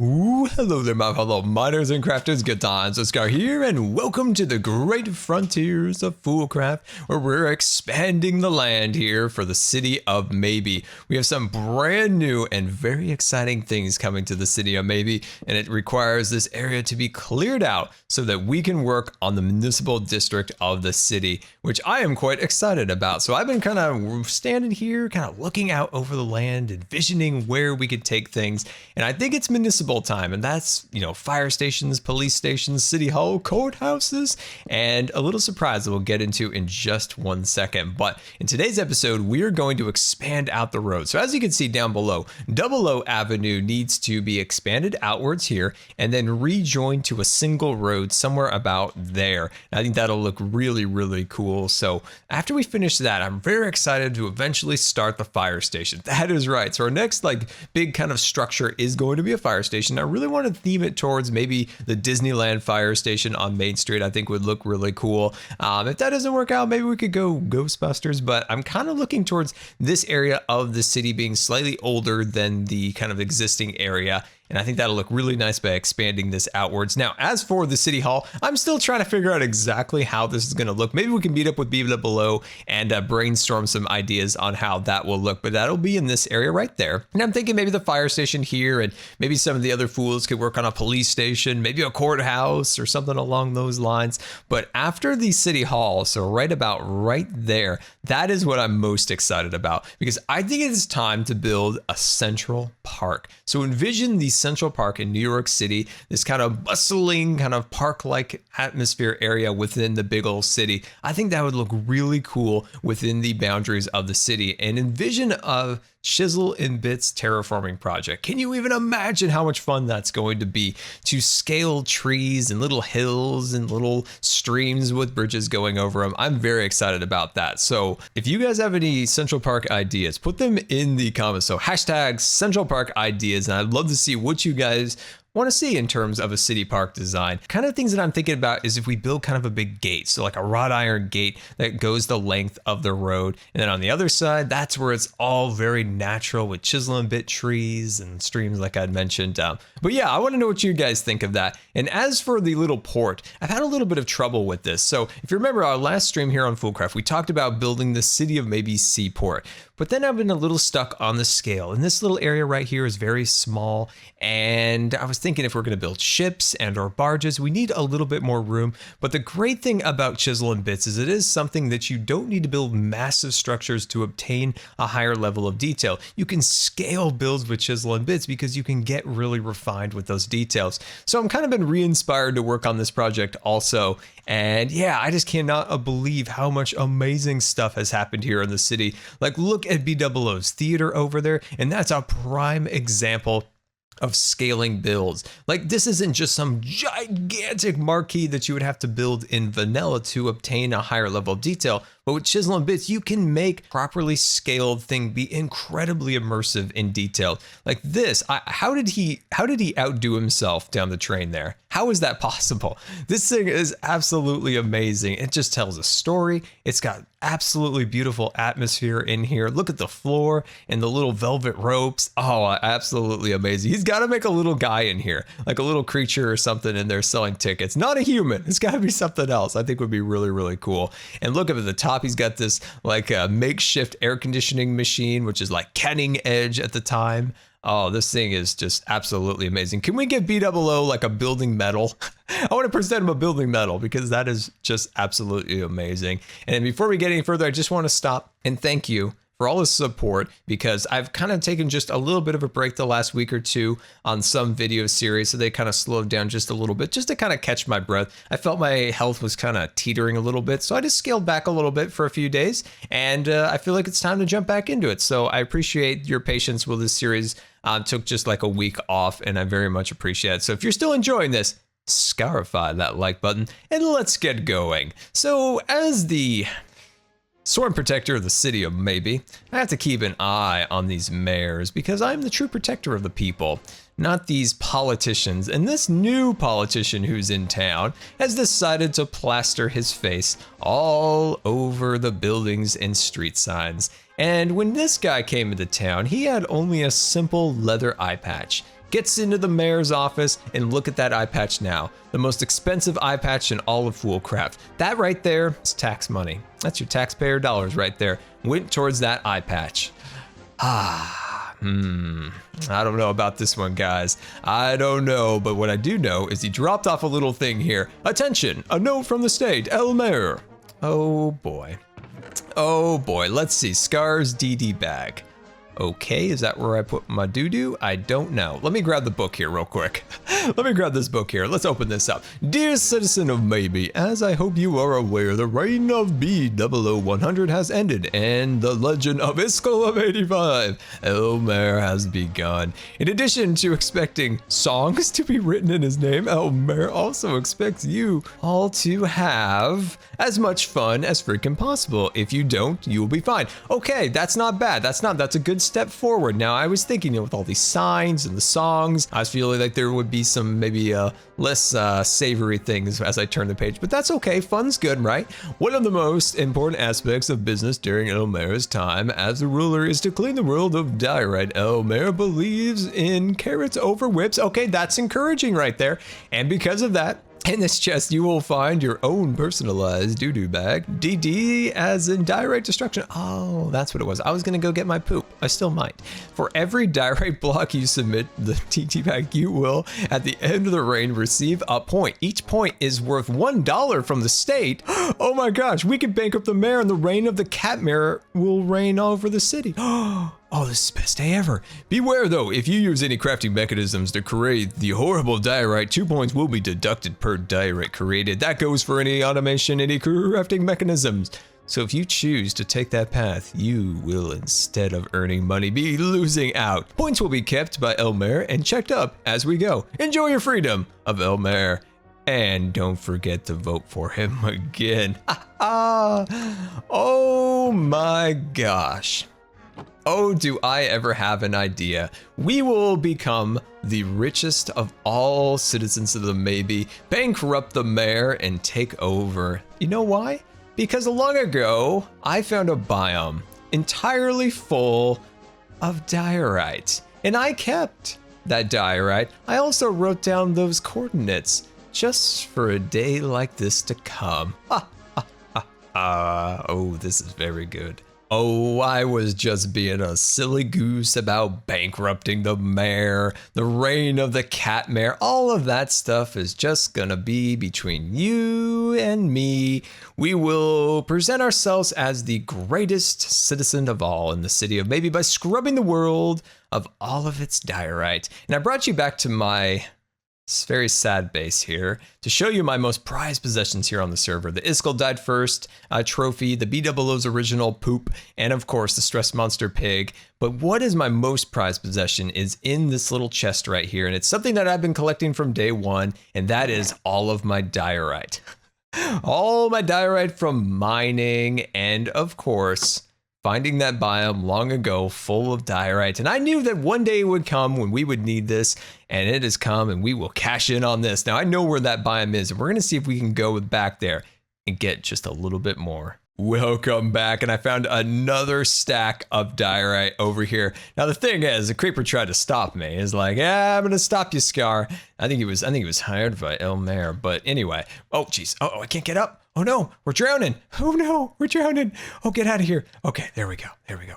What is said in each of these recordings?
Ooh, hello there, my fellow miners and crafters. GoodTimesWithScar here, and welcome to the great frontiers of FoolCraft, where we're expanding the land here for the city of Maybe. We have some brand new and very exciting things coming to the city of Maybe, and it requires this area to be cleared out so that we can work on the municipal district of the city, which I am quite excited about. So I've been kind of standing here, kind of looking out over the land, envisioning where we could take things, and I think it's municipal time, and that's, fire stations, police stations, city hall, courthouses, and a little surprise that we'll get into in just 1 second. But in today's episode, we are going to expand out the road. So as you can see down below, Double O Avenue needs to be expanded outwards here and then rejoined to a single road somewhere about there. And I think that'll look really, really cool. So after we finish that, I'm very excited to eventually start the fire station. That is right. So our next big kind of structure is going to be a fire station. I really want to theme it towards maybe the Disneyland fire station on Main Street. I think would look really cool. If that doesn't work out, maybe we could go Ghostbusters, but I'm kind of looking towards this area of the city being slightly older than the kind of existing area. And I think that'll look really nice by expanding this outwards. Now, as for the city hall, I'm still trying to figure out exactly how this is going to look. Maybe we can meet up with people below and brainstorm some ideas on how that will look. But that'll be in this area right there. And I'm thinking maybe the fire station here, and maybe some of the other fools could work on a police station, maybe a courthouse or something along those lines. But after the city hall, so right about right there, that is what I'm most excited about, because I think it is time to build a central park. So envision the Central Park in New York City, this kind of bustling, kind of park-like atmosphere area within the big old city. I think that would look really cool within the boundaries of the city. And envision a Chisel and Bits terraforming project. Can you even imagine how much fun that's going to be to scale trees and little hills and little streams with bridges going over them? I'm very excited about that. So if you guys have any Central Park ideas, put them in the comments. So hashtag Central Park ideas, and I'd love to see what you guys want to see in terms of a city park design. Kind of things that I'm thinking about is if we build kind of a big gate, so like a wrought iron gate that goes the length of the road, and then on the other side, that's where it's all very natural with chisel and bit trees and streams like I'd mentioned. But yeah, I want to know what you guys think of that. And as for the little port, I've had a little bit of trouble with this. So if you remember our last stream here on FoolCraft, we talked about building the city of Maybe seaport, but then I've been a little stuck on the scale. And this little area right here is very small, and I was thinking if we're going to build ships and or barges, we need a little bit more room. But the great thing about Chisel and Bits is it is something that you don't need to build massive structures to obtain a higher level of detail. You can scale builds with Chisel and Bits because you can get really refined with those details. So I'm kind of been re-inspired to work on this project also. And yeah, I just cannot believe how much amazing stuff has happened here in the city. Like, look at BOO's theater over there, and that's a prime example of scaling builds. Like, this isn't just some gigantic marquee that you would have to build in vanilla to obtain a higher level of detail. But with Chisel and Bits, you can make properly scaled thing be incredibly immersive in detail. Like this, how did he outdo himself down the train there? How is that possible? This thing is absolutely amazing. It just tells a story. It's got absolutely beautiful atmosphere in here. Look at the floor and the little velvet ropes. Oh, absolutely amazing. He's got to make a little guy in here, like a little creature or something in there selling tickets. Not a human. It's got to be something else. I think would be really, really cool. And look up at the top, he's got this like a makeshift air conditioning machine, which is like cutting edge at the time. Oh, this thing is just absolutely amazing. Can we give BOO like a building medal? I want to present him a building medal because that is just absolutely amazing. And before we get any further, I just want to stop and thank you for all the support, because I've kind of taken just a little bit of a break the last week or two on some video series, so they kind of slowed down just a little bit just to kind of catch my breath. I felt my health was kind of teetering a little bit, so I just scaled back a little bit for a few days, and I feel like it's time to jump back into it. So I appreciate your patience with this series. Took just like a week off, and I very much appreciate it. So if you're still enjoying this, scarify that like button and let's get going. So as the Sworn protector of the city of Maybe, I have to keep an eye on these mayors because I'm the true protector of the people, not these politicians. And this new politician who's in town has decided to plaster his face all over the buildings and street signs. And when this guy came into town, he had only a simple leather eye patch. gets into the mayor's office, and look at that eye patch now. The most expensive eye patch in all of FoolCraft. That right there is tax money. That's your taxpayer dollars right there. Went towards that eye patch. I don't know about this one, guys. I don't know, but what I do know is he dropped off a little thing here. Attention, a note from the state, El Mayor. Oh boy. Oh boy, let's see, Scar's DD bag. Okay, is that where I put my doo-doo? I don't know. Let me grab the book here real quick. Let me grab this book here. Let's open this up. Dear citizen of Maybe, as I hope you are aware, the reign of B00100 has ended, and the legend of Iskall of 85, El Mayor, has begun. In addition to expecting songs to be written in his name, El Mayor also expects you all to have as much fun as freaking possible. If you don't, you will be fine. Okay, that's not bad. That's a good step forward. Now, I was thinking, with all these signs and the songs, I was feeling like there would be some maybe less savory things as I turn the page, but that's okay. Fun's good, right? One of the most important aspects of business during El Mayor's time as the ruler is to clean the world of Diorite. El Mayor believes in carrots over whips. Okay, that's encouraging right there. And because of that, in this chest, you will find your own personalized doo-doo bag. DD as in Diorite destruction. Oh, that's what it was. I was gonna go get my poop. I still might. For every Diorite block you submit the TT bag, you will, at the end of the reign, receive a point. Each point is worth $1 from the state. Oh my gosh, we can bankrupt the mayor and the reign of the cat mayor will reign all over the city. Oh, this is the best day ever. Beware though, if you use any crafting mechanisms to create the horrible diorite, 2 points will be deducted per diorite created. That goes for any automation, any crafting mechanisms. So if you choose to take that path, you will, instead of earning money, be losing out. Points will be kept by El Mayor and checked up as we go. Enjoy your freedom of El Mayor. And don't forget to vote for him again. Oh my gosh. Oh, do I ever have an idea. We will become the richest of all citizens of the Maybe, bankrupt the mayor, and take over. You know why? Because long ago, I found a biome entirely full of diorite, and I kept that diorite. I also wrote down those coordinates just for a day like this to come. Oh, this is very good. Oh, I was just being a silly goose about bankrupting the mayor, the reign of the cat mayor. All of that stuff is just gonna be between you and me. We will present ourselves as the greatest citizen of all in the city of Maybe by scrubbing the world of all of its diorite. And I brought you back to my very sad base here to show you my most prized possessions here on the server. The Iskall died first trophy, the B00's original poop, and of course the stress monster pig. But what is my most prized possession is in this little chest right here, and it's something that I've been collecting from day one, and that is all of my diorite. All my diorite from mining, and of course finding that biome long ago full of diorite. And I knew that one day would come when we would need this, and it has come, and we will cash in on this. Now I know where that biome is, and we're gonna see if we can go back there and get just a little bit more. Welcome back, and I found another stack of diorite over here. Now the thing is, the creeper tried to stop me. He's like, yeah, I'm gonna stop you, Scar. I think he was hired by El Mayor, but anyway. Oh geez, I can't get up. Oh no, we're drowning. Oh no, we're drowning. Oh, get out of here. Okay, there we go.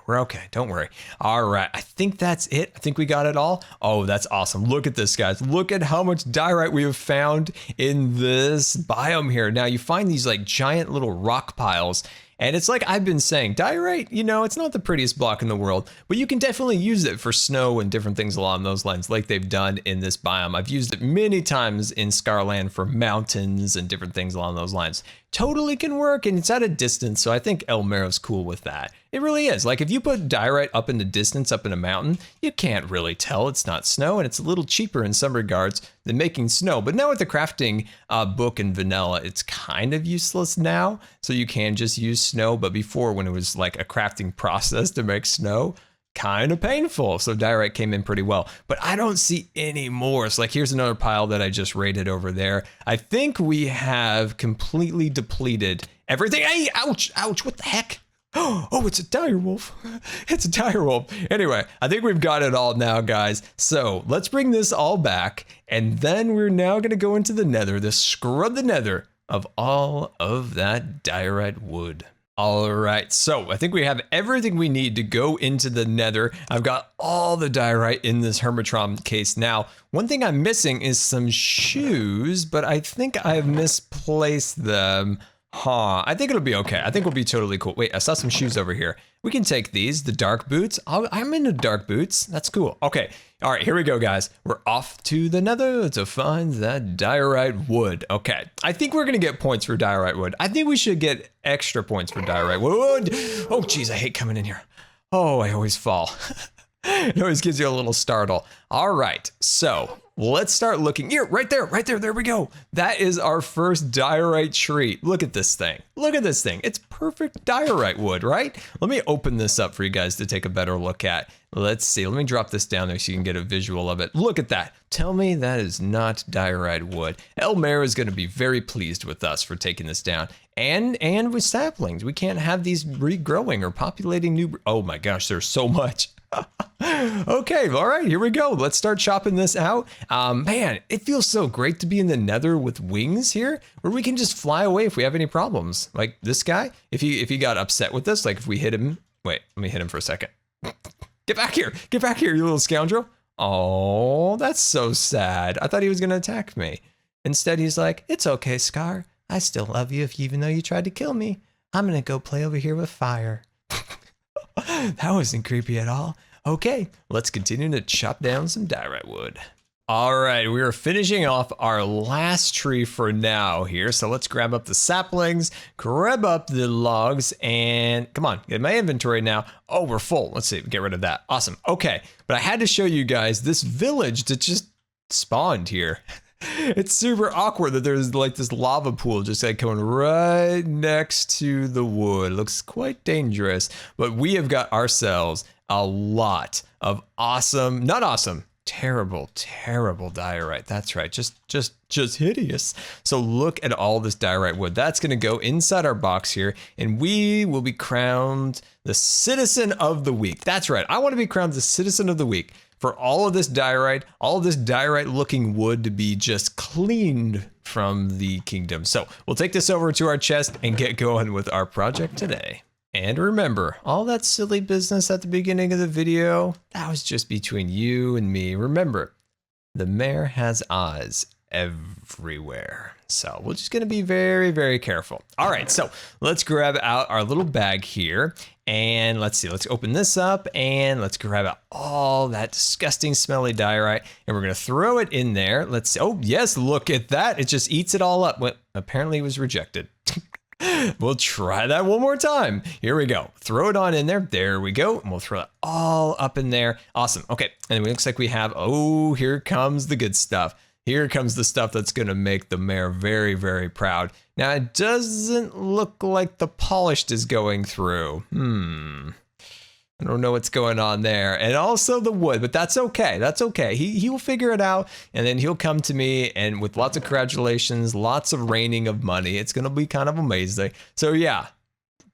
We're okay, don't worry. All right, I think that's it. I think we got it all. Oh, that's awesome. Look at this, guys. Look at how much diorite we have found in this biome here. Now you find these like giant little rock piles, and it's like I've been saying, diorite, you know, it's not the prettiest block in the world, but you can definitely use it for snow and different things along those lines, like they've done in this biome. I've used it many times in Scarland for mountains and different things along those lines. Totally can work, and it's at a distance, so I think El Mayor's cool with that. It really is. Like if you put diorite up in the distance, up in a mountain, you can't really tell it's not snow, and it's a little cheaper in some regards than making snow. But now with the crafting book in vanilla, it's kind of useless now, so you can just use snow. But before, when it was like a crafting process to make snow, kind of painful. So diorite came in pretty well, but I don't see any more. So like, here's another pile that I just raided over there. I think we have completely depleted everything. Hey, ouch, what the heck? Oh, it's a dire wolf. It's a dire wolf. Anyway, I think we've got it all now, guys. So let's bring this all back. And then we're now going to go into the nether to scrub the nether of all of that diorite wood. All right, so I think we have everything we need to go into the nether. I've got all the diorite in this Hermitron case now. One thing I'm missing is some shoes, but I think I've misplaced them. I think it'll be okay. I think we'll be totally cool. Wait, I saw some shoes over here. We can take these, the dark boots. I'm into dark boots. That's cool. Okay. All right, here we go, guys. We're off to the nether to find that diorite wood. Okay. I think we're going to get points for diorite wood. I think we should get extra points for diorite wood. Oh, geez, I hate coming in here. Oh, I always fall. It always gives you a little startle. All right, so let's start looking here. Right there. There we go. That is our first diorite tree. Look at this thing. Look at this thing. It's perfect diorite wood, right? Let me open this up for you guys to take a better look at. Let's see. Let me drop this down there so you can get a visual of it. Look at that. Tell me that is not diorite wood. El Mayor is going to be very pleased with us for taking this down. And with saplings. We can't have these regrowing or populating new. Oh my gosh, there's so much. Okay, all right, here we go. Let's start chopping this out. Man, it feels so great to be in the nether with wings here, where we can just fly away if we have any problems. Like this guy, if he got upset with us, like if we hit him. Wait, let me hit him for a second. Get back here, you little scoundrel. Oh, that's so sad. I thought he was gonna attack me. Instead, he's like, it's okay, Scar. I still love you even though you tried to kill me. I'm gonna go play over here with fire. That wasn't creepy at all. Okay, let's continue to chop down some diorite wood. All right, we are finishing off our last tree for now here. So let's grab up the saplings, grab up the logs, and come on, get my inventory now. Oh, we're full. Let's see, get rid of that. Awesome. Okay, but I had to show you guys this village that just spawned here. It's super awkward that there's like this lava pool just like coming right next to the wood. Looks quite dangerous, but we have got ourselves a lot of terrible diorite. That's right, just hideous. So look at all this diorite wood. That's gonna go inside our box here, and we will be crowned the Citizen of the Week. That's right, I wanna be crowned the Citizen of the Week for all of this diorite looking wood to be just cleaned from the kingdom. So we'll take this over to our chest and get going with our project today. And remember, all that silly business at the beginning of the video, that was just between you and me. Remember, the mayor has eyes everywhere. So we're just gonna be very, very careful. All right, so let's grab out our little bag here. And let's see, let's open this up and let's grab out all that disgusting smelly diorite. And we're gonna throw it in there. Let's see, oh yes, look at that. It just eats it all up. Well, apparently it was rejected. We'll try that one more time. Here we go. Throw it on in there. There we go. And we'll throw it all up in there. Awesome. Okay. And it looks like we have, oh, here comes the good stuff. Here comes the stuff that's going to make the mayor very, very proud. Now, it doesn't look like the polished is going through. I don't know what's going on there. And also the wood, but that's okay. That's okay. He will figure it out, and then he'll come to me, and with lots of congratulations, lots of raining of money. It's going to be kind of amazing. So yeah,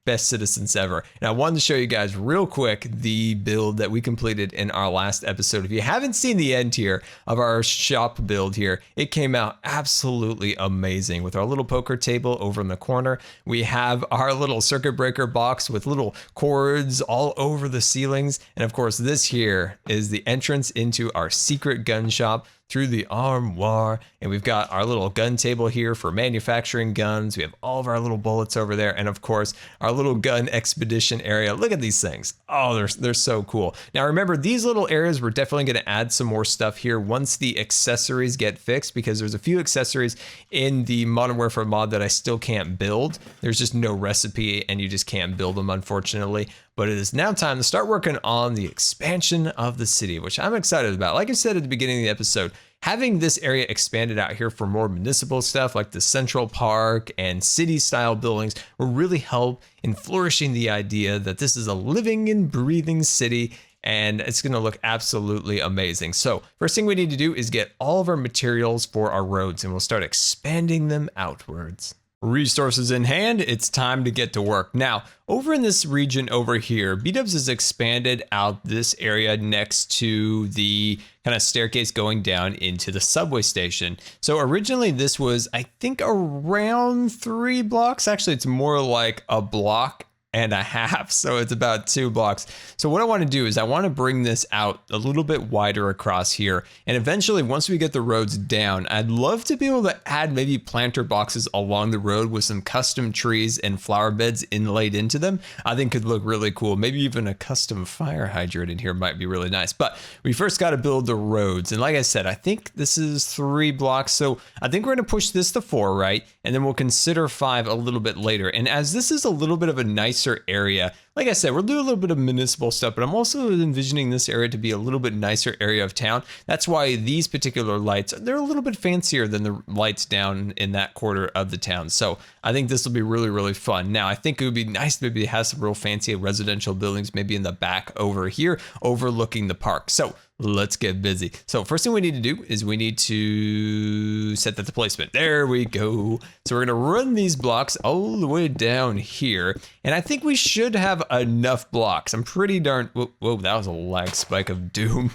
best citizens ever. And I wanted to show you guys real quick the build that we completed in our last episode. If you haven't seen the end here of our shop build here, it came out absolutely amazing with our little poker table over in the corner. We have our little circuit breaker box with little cords all over the ceilings. And of course, this here is the entrance into our secret gun shop through the armoire, and we've got our little gun table here for manufacturing guns. We have all of our little bullets over there, and of course our little gun expedition area. Look at these things. Oh, they're so cool. Now remember, these little areas, we're definitely going to add some more stuff here once the accessories get fixed, because there's a few accessories in the Modern Warfare mod that I still can't build. There's just no recipe, and you just can't build them, unfortunately. But it is now time to start working on the expansion of the city, which I'm excited about. Like I said at the beginning of the episode, having this area expanded out here for more municipal stuff like the Central Park and city-style buildings will really help in flourishing the idea that this is a living and breathing city, and it's going to look absolutely amazing. So first thing we need to do is get all of our materials for our roads, and we'll start expanding them outwards. Resources in hand, it's time to get to work. Now, over in this region over here, B-Dubs has expanded out this area next to the kind of staircase going down into the subway station. So originally this was, I think, around 3 blocks. Actually, it's more like a block and a half, so it's about 2 blocks. So what I want to do is I want to bring this out a little bit wider across here, and eventually once we get the roads down, I'd love to be able to add maybe planter boxes along the road with some custom trees and flower beds inlaid into them. I think could look really cool. Maybe even a custom fire hydrant in here might be really nice. But we first got to build the roads, and like I said, I think this is 3 blocks, so I think we're going to push this to 4, right? And then we'll consider 5 a little bit later. And as this is a little bit of a nicer area, like I said, we'll do a little bit of municipal stuff, but I'm also envisioning this area to be a little bit nicer area of town. That's why these particular lights, they're a little bit fancier than the lights down in that quarter of the town. So I think this will be really, really fun. Now, I think it would be nice to maybe have some real fancy residential buildings maybe in the back over here overlooking the park. So let's get busy. So first thing we need to do is we need to set that to placement. There we go. So we're going to run these blocks all the way down here. And I think we should have enough blocks. I'm pretty darn, whoa, that was a lag spike of doom.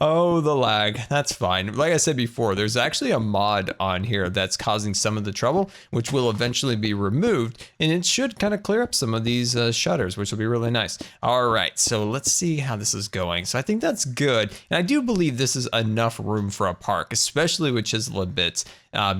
Oh, the lag. That's fine. Like I said before, there's actually a mod on here that's causing some of the trouble, which will eventually be removed, and it should kind of clear up some of these shutters, which will be really nice. All right, so let's see how this is going. So I think that's good, and I do believe this is enough room for a park, especially with chiseled bits.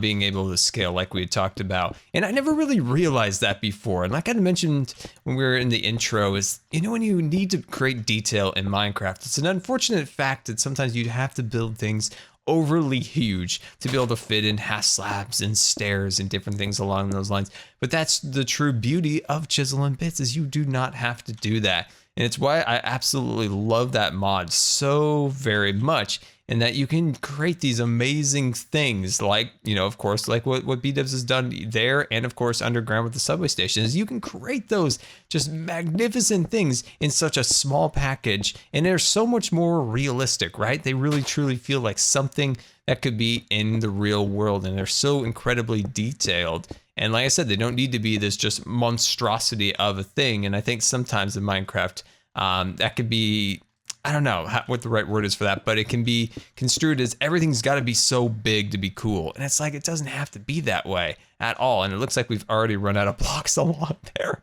Being able to scale like we had talked about. And I never really realized that before. And like I mentioned when we were in the intro is, you know, when you need to create detail in Minecraft, it's an unfortunate fact that sometimes you have to build things overly huge to be able to fit in half slabs and stairs and different things along those lines. But that's the true beauty of Chisel and Bits is you do not have to do that. And it's why I absolutely love that mod so very much, and that you can create these amazing things like, you know, of course, like what B-Dubs has done there, and of course underground with the subway stations. You can create those just magnificent things in such a small package, and they're so much more realistic, right? They really truly feel like something that could be in the real world, and they're so incredibly detailed. And like I said, they don't need to be this just monstrosity of a thing. And I think sometimes in Minecraft, that could be, I don't know what the right word is for that, but it can be construed as everything's got to be so big to be cool. And it's like, it doesn't have to be that way at all. And it looks like we've already run out of blocks along there.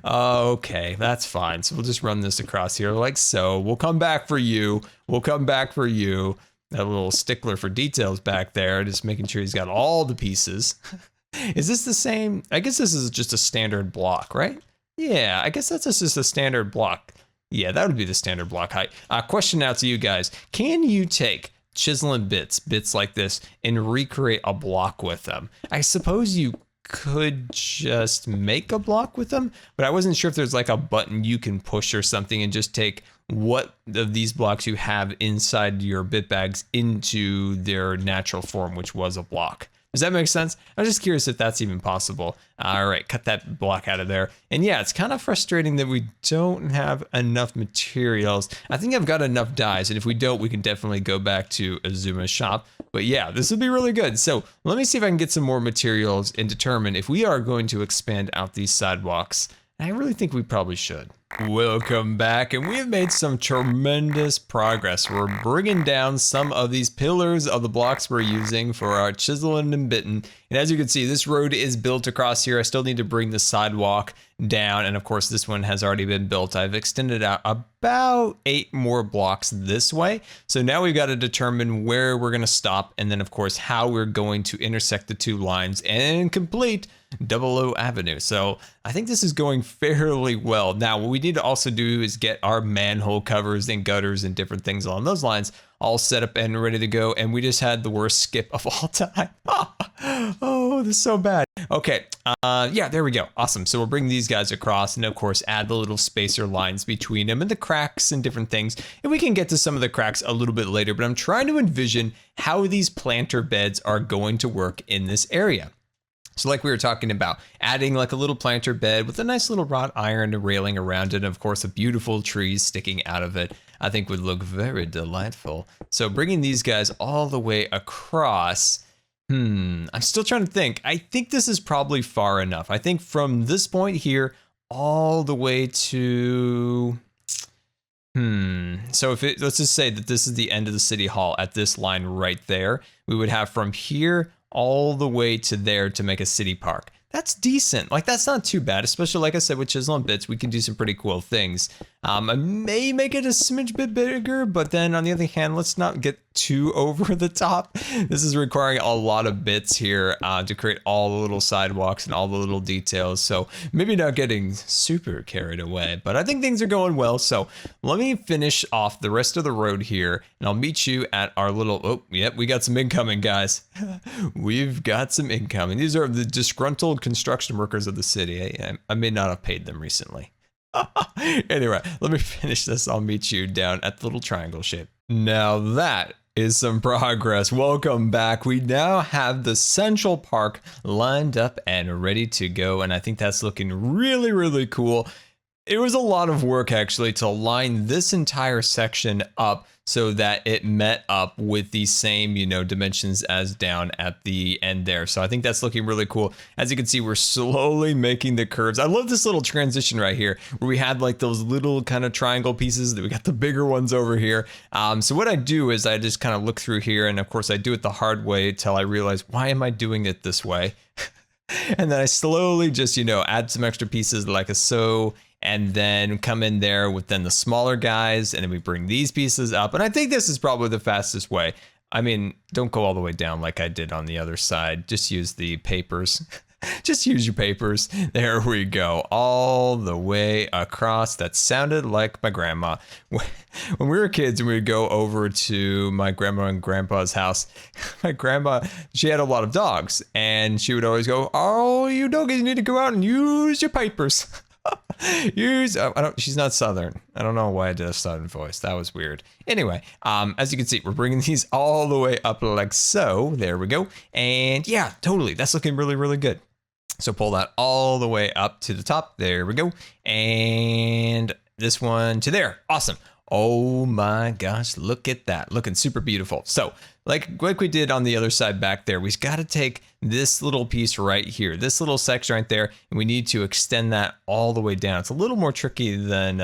Okay, that's fine. So we'll just run this across here like so. We'll come back for you. We'll come back for you. That little stickler for details back there, just making sure he's got all the pieces. Is this the same? I guess this is just a standard block, right? Yeah, I guess that's just a standard block. Yeah, that would be the standard block height. Question out to you guys. Can you take chiseling bits like this, and recreate a block with them? I suppose you could just make a block with them, but I wasn't sure if there's like a button you can push or something and just take what of these blocks you have inside your bit bags into their natural form, which was a block. Does that make sense? I'm just curious if that's even possible. All right, cut that block out of there. And yeah, it's kind of frustrating that we don't have enough materials. I think I've got enough dyes, and if we don't, we can definitely go back to Azuma's shop. But yeah, this would be really good. So let me see if I can get some more materials and determine if we are going to expand out these sidewalks. I really think we probably should. Welcome back, and we have made some tremendous progress. We're bringing down some of these pillars of the blocks we're using for our chiseling and bitten. And as you can see, this road is built across here. I still need to bring the sidewalk down, and of course this one has already been built. I've extended out about 8 more blocks this way. So now we've got to determine where we're going to stop, and then of course how we're going to intersect the 2 lines and complete 00 Avenue. So I think this is going fairly well. Now what we need to also do is get our manhole covers and gutters and different things along those lines all set up and ready to go. And we just had the worst skip of all time. Oh, this is so bad. Okay, yeah, there we go. Awesome. So we'll bring these guys across and of course add the little spacer lines between them and the cracks and different things. And we can get to some of the cracks a little bit later, but I'm trying to envision how these planter beds are going to work in this area. So like we were talking about, adding like a little planter bed with a nice little wrought iron railing around it, and of course a beautiful trees sticking out of it, I think would look very delightful. So bringing these guys all the way across, I'm still trying to think. I think this is probably far enough. I think from this point here all the way to... So if let's just say that this is the end of the city hall at this line right there, we would have from here all the way to there to make a city park. That's decent. Like, that's not too bad, especially like I said with chisel and bits, we can do some pretty cool things. I may make it a smidge bit bigger, but then on the other hand, let's not get too over the top. This is requiring a lot of bits here to create all the little sidewalks and all the little details. So maybe not getting super carried away, but I think things are going well. So let me finish off the rest of the road here and I'll meet you at our little, oh, yep, we got some incoming, guys. We've got some incoming. These are the disgruntled construction workers of the city. I may not have paid them recently. Anyway, let me finish this. I'll meet you down at the little triangle shape. Now that is some progress. Welcome back. We now have the Central Park lined up and ready to go. And I think that's looking really, really cool. It was a lot of work actually to line this entire section up so that it met up with the same, you know, dimensions as down at the end there. So I think that's looking really cool. As you can see, we're slowly making the curves. I love this little transition right here where we had like those little kind of triangle pieces that we got the bigger ones over here. So what I do is I just kind of look through here, and of course I do it the hard way till I realize, why am I doing it this way? And then I slowly just, you know, add some extra pieces like a so, and then come in there with then the smaller guys, and then we bring these pieces up. And I think this is probably the fastest way. I mean, don't go all the way down like I did on the other side. Just use the papers. Just use your papers. There we go. All the way across. That sounded like my grandma. When we were kids and we would go over to my grandma and grandpa's house, my grandma, she had a lot of dogs, and she would always go, "Oh, you doggies need to go out and use your papers." She's not Southern. I don't know why I did a Southern voice. That was weird. Anyway, as you can see, we're bringing these all the way up like so. There we go. And yeah, totally. That's looking really, really good. So pull that all the way up to the top. There we go. And this one to there. Awesome. Oh my gosh, look at that. Looking super beautiful. So like we did on the other side back there, we've got to take this little piece right here, this little section right there, and we need to extend that all the way down. It's a little more tricky than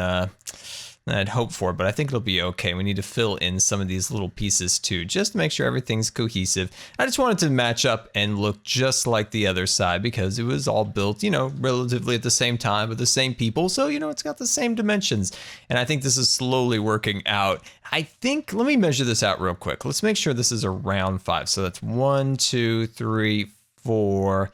I'd hoped for, but I think it'll be okay. We need to fill in some of these little pieces too, just to make sure everything's cohesive. I just wanted to match up and look just like the other side because it was all built, you know, relatively at the same time with the same people. So, you know, it's got the same dimensions. And I think this is slowly working out. I think, let me measure this out real quick. Let's make sure this is around 5. So that's 1, 2, 3, 4.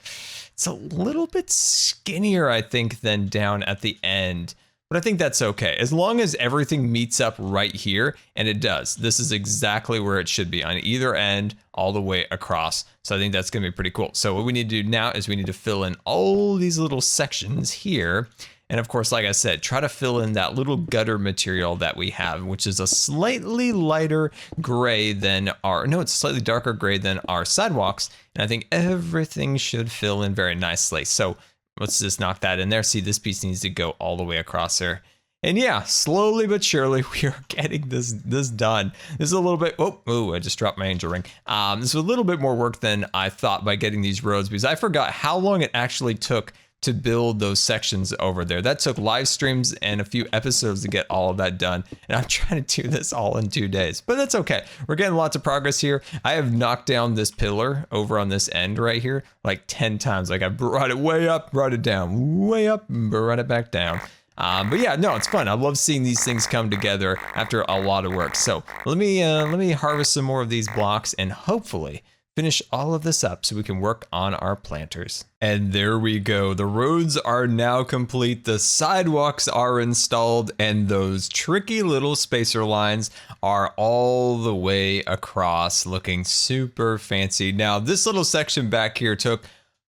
It's a little bit skinnier, I think, than down at the end. But I think that's okay, as long as everything meets up right here, and it does. This is exactly where it should be, on either end, all the way across. So I think that's gonna be pretty cool. So what we need to do now is we need to fill in all these little sections here. And of course, like I said, try to fill in that little gutter material that we have, which is a slightly lighter gray than it's a slightly darker gray than our sidewalks. And I think everything should fill in very nicely. So let's just knock that in there. See, this piece needs to go all the way across there. And yeah, slowly but surely, we are getting this done. This is a little bit, oh, I just dropped my angel ring. This is a little bit more work than I thought by getting these roads, because I forgot how long it actually took to build those sections over there. That took live streams and a few episodes to get all of that done. And I'm trying to do this all in 2 days, but that's okay. We're getting lots of progress here. I have knocked down this pillar over on this end right here like 10 times. Like I brought it way up, brought it down, way up, brought it back down. But yeah, no, it's fun. I love seeing these things come together after a lot of work. So let me harvest some more of these blocks and hopefully finish all of this up so we can work on our planters. And there we go. The roads are now complete. The sidewalks are installed, and those tricky little spacer lines are all the way across, looking super fancy. Now, this little section back here took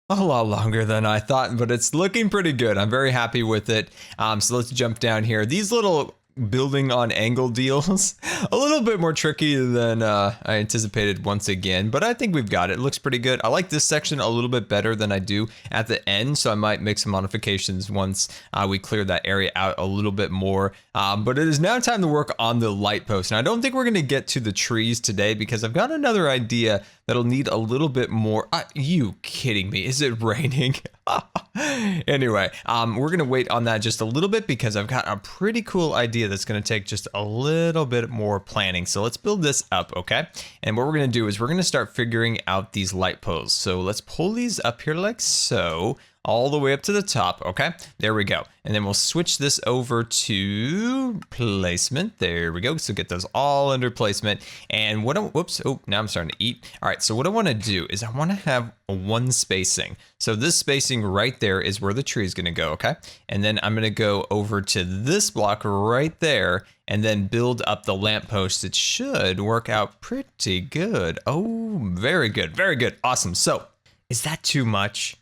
a lot longer than I thought, but it's looking pretty good. I'm very happy with it. So let's jump down here. These little building on angle deals. A little bit more tricky than I anticipated once again, but I think we've got it. It looks pretty good. I like this section a little bit better than I do at the end, so I might make some modifications once we clear that area out a little bit more. But it is now time to work on the light post. And I don't think we're going to get to the trees today because I've got another idea that'll need a little bit more. You kidding me? Is it raining? Anyway, we're going to wait on that just a little bit because I've got a pretty cool idea that's going to take just a little bit more planning. So let's build this up, okay? And what we're going to do is we're going to start figuring out these light posts. So let's pull these up here like so, all the way up to the top, okay? There we go. And then we'll switch this over to placement. There we go. So get those all under placement. And what whoops, oh, now I'm starting to eat. All right, so what I want to do is I want to have one spacing. So this spacing right there is where the tree is going to go, okay? And then I'm going to go over to this block right there and then build up the lamppost. It should work out pretty good. Oh, very good. Very good. Awesome. So is that too much?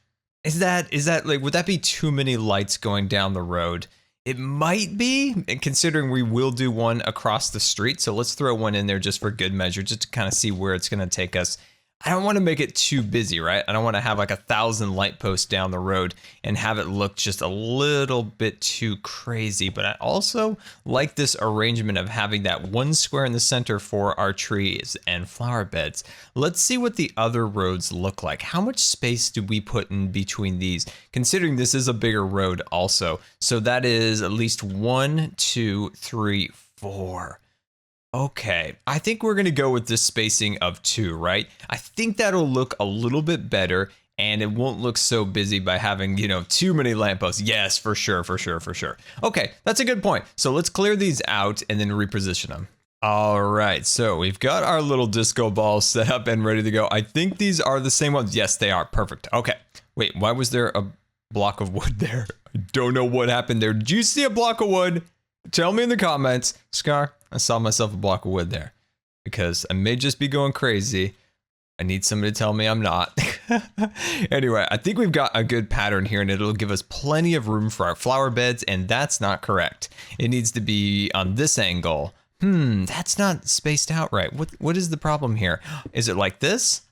Is that like, would that be too many lights going down the road? It might be, considering we will do one across the street. So let's throw one in there just for good measure, just to kind of see where it's going to take us. I don't want to make it too busy, right? I don't want to have like 1,000 light posts down the road and have it look just a little bit too crazy. But I also like this arrangement of having that one square in the center for our trees and flower beds. Let's see what the other roads look like. How much space do we put in between these? Considering this is a bigger road also. So that is at least 1, 2, 3, 4. Okay, I think we're gonna go with this spacing of 2, right? I think that'll look a little bit better and it won't look so busy by having, you know, too many lampposts. Yes, for sure, for sure, for sure. Okay, that's a good point. So let's clear these out and then reposition them. All right, so we've got our little disco balls set up and ready to go. I think these are the same ones. Yes, they are. Perfect. Okay, wait, why was there a block of wood there? I don't know what happened there. Did you see a block of wood? Tell me in the comments. Scar, I saw myself a block of wood there because I may just be going crazy. I need somebody to tell me I'm not. Anyway, I think we've got a good pattern here and it'll give us plenty of room for our flower beds, and that's not correct. It needs to be on this angle. That's not spaced out right. What is the problem here? Is it like this?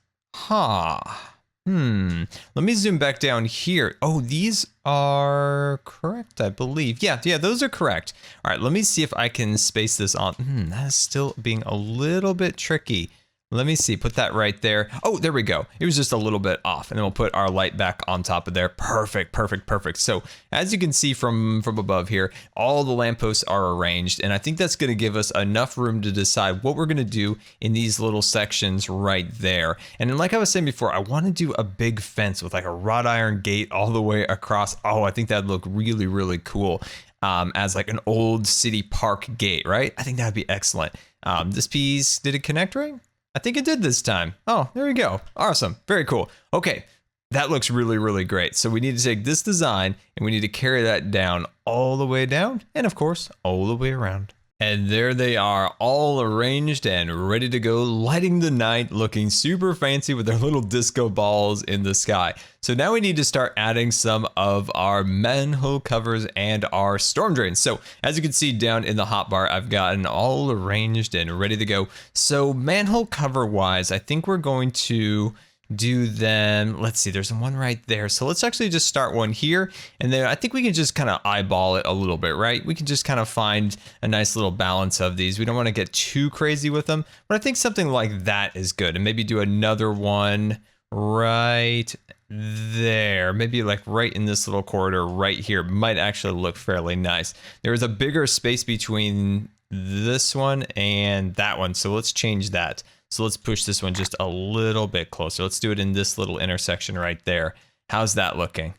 Let me zoom back down here. Oh, these are correct, I believe. Yeah, those are correct. All right, let me see if I can space this on. That is still being a little bit tricky. Let me see, put that right there. Oh, there we go. It was just a little bit off, and then we'll put our light back on top of there. Perfect, perfect, perfect. So as you can see from above here, all the lampposts are arranged, and I think that's gonna give us enough room to decide what we're gonna do in these little sections right there. And then, like I was saying before, I wanna do a big fence with like a wrought iron gate all the way across. Oh, I think that'd look really, really cool. As like an old city park gate, right? I think that'd be excellent. This piece, did it connect right? I think it did this time. Oh, there we go. Awesome. Very cool. Okay, that looks really, really great. So we need to take this design and we need to carry that down all the way down and of course, all the way around. And there they are, all arranged and ready to go, lighting the night, looking super fancy with their little disco balls in the sky. So now we need to start adding some of our manhole covers and our storm drains. So as you can see down in the hotbar, I've gotten all arranged and ready to go. So manhole cover wise, I think we're going to do them. Let's see, there's one right there. So let's actually just start one here. And then I think we can just kind of eyeball it a little bit, right? We can just kind of find a nice little balance of these. We don't want to get too crazy with them, but I think something like that is good. And maybe do another one right there. Maybe like right in this little corridor right here might actually look fairly nice. There is a bigger space between this one and that one. So let's change that. So let's push this one just a little bit closer. Let's do it in this little intersection right there. How's that looking?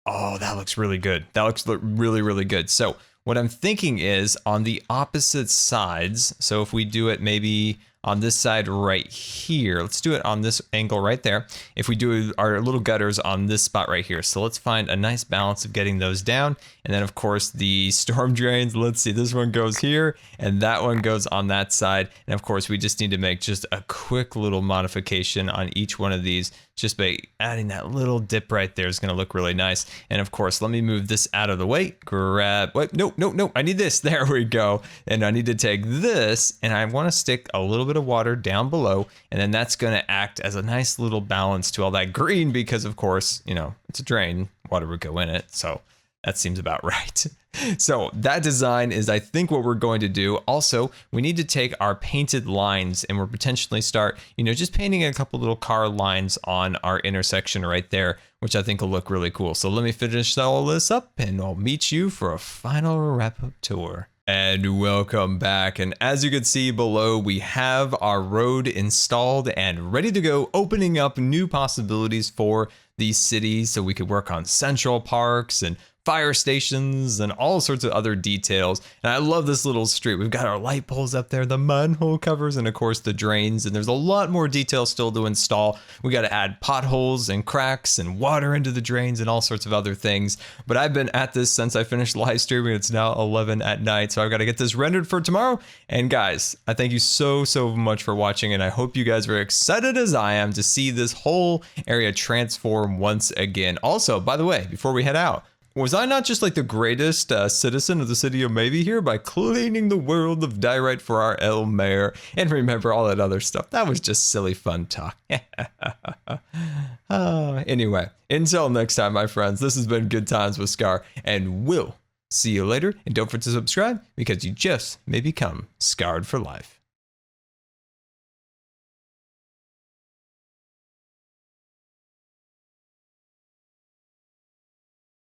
Oh, that looks really good. That looks really, really good. So what I'm thinking is on the opposite sides. So if we do it maybe on this side right here. Let's do it on this angle right there. If we do our little gutters on this spot right here. So let's find a nice balance of getting those down. And then of course the storm drains, let's see, this one goes here and that one goes on that side. And of course we just need to make just a quick little modification on each one of these. Just by adding that little dip right there is going to look really nice. And of course, let me move this out of the way. Grab, wait, no, I need this. There we go. And I need to take this and I want to stick a little bit of water down below. And then that's going to act as a nice little balance to all that green because of course, you know, it's a drain, water would go in it. So that seems about right. So that design is, I think, what we're going to do. Also, we need to take our painted lines and we'll potentially start, you know, just painting a couple little car lines on our intersection right there, which I think will look really cool. So let me finish all this up and I'll meet you for a final wrap-up tour. And welcome back. And as you can see below, we have our road installed and ready to go, opening up new possibilities for these cities so we could work on central parks and fire stations and all sorts of other details. And I love this little street. We've got our light poles up there, the manhole covers, and of course the drains. And there's a lot more detail still to install. We got to add potholes and cracks and water into the drains and all sorts of other things. But I've been at this since I finished live streaming. It's now 11 at night. So I've got to get this rendered for tomorrow. And guys, I thank you so much for watching. And I hope you guys are excited as I am to see this whole area transform once again. Also, by the way, before we head out, was I not just like the greatest citizen of the city of Maybe here by cleaning the world of diorite for our El Mayor and remember all that other stuff? That was just silly fun talk. Anyway, until next time, my friends, this has been Good Times with Scar, and we'll see you later. And don't forget to subscribe because you just may become scarred for life.